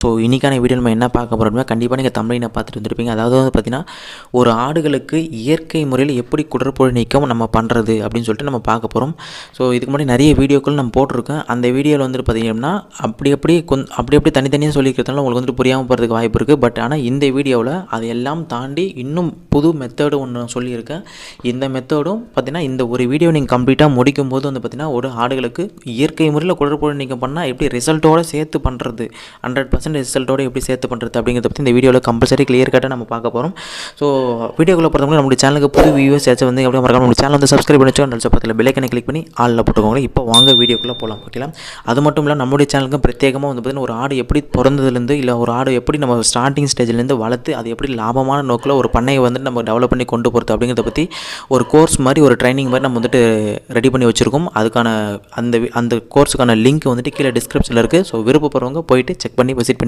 So இன்றைக்கான video நம்ம என்ன பார்க்க போகிறோம்னா கண்டிப்பாக நீங்கள் தமிழினை பார்த்துட்டு வந்துருப்பீங்க. அதாவது வந்து பார்த்திங்கன்னா ஒரு ஆடுகளுக்கு இயற்கை முறையில் எப்படி குடற்புழு நீக்கம் நம்ம பண்ணுறது அப்படின்னு சொல்லிட்டு நம்ம பார்க்க போகிறோம். ஸோ இதுக்கு முன்னாடி நிறைய வீடியோக்கள் நம்ம போட்டிருக்கேன். அந்த வீடியோவில் வந்துட்டு பார்த்திங்கன்னா அப்படி தனித்தனியாக சொல்லிக்கிறதுனால உங்களுக்கு வந்துட்டு புரியாமல் போகிறதுக்கு வாய்ப்பு இருக்குது. பட் ஆனால் இந்த வீடியோவில் அதையெல்லாம் தாண்டி இன்னும் புது மெத்தடு ஒன்று சொல்லியிருக்கேன். இந்த மெத்தடும் பார்த்திங்கன்னா இந்த ஒரு வீடியோ நீங்கள் கம்ப்ளீட்டாக முடிக்கும் போது வந்து பார்த்திங்கன்னா ஒரு ஆடுகளுக்கு இயற்கை முறையில் குடற்புழு நீக்கம் பண்ணால் எப்படி ரிசல்ட்டோடு சேர்த்து பண்ணுறது 100% ரிசல்ட்டோடு எப்படி சேர்த்து பண்ணுறது அப்படிங்கிறத பற்றி இந்த வீடியோவில் கம்பல்சரி கிளியர் கட்டாக நம்ம பார்க்க போகிறோம். ஸோ வீடியோக்குள்ளே பொறுத்தவரை நம்மளுடைய சேனலுக்கு புது வியூவர்ஸ் ஏதாச்சும் வந்து எப்படி மறக்காம நம்ம சேனல் வந்து சப்ஸ்கிரைப் பண்ணி வச்சுக்கோங்க. நல்ல பக்கத்தில் பெல் ஐக்கனை கிளிக் பண்ணி ஆளில் போட்டுக்கோங்க. இப்போ வாங்க வீடியோக்குள்ளே போகலாம். ஓகேலாம். அது மட்டும் இல்லை நம்மளுடைய சேனலுக்கும் பிரத்யேகமாக வந்து பார்த்திங்கன்னா ஒரு ஆடு எப்படி பிறந்ததுலேருந்து இல்லை ஒரு ஆடு எப்படி நம்ம ஸ்டார்டிங் ஸ்டேஜ்லேருந்து வளர்த்து அது எப்படி லாபமான நோக்கில் ஒரு பண்ணையை வந்து நம்ம டெவலப் பண்ணி கொண்டு போகிறது அப்படிங்கிறத பற்றி ஒரு கோர்ஸ் மாதிரி ஒரு ட்ரைனிங் மாதிரி நம்ம வந்துட்டு ரெடி பண்ணி வச்சுருக்கோம். அதுக்கான அந்த கோர்ஸுக்கான லிங்க் வந்துட்டு கீழே டிஸ்கிரிப்ஷனில் இருக்குது. ஸோ விருப்பப்படுறவங்க போயிட்டு செக் பண்ணி விசிட்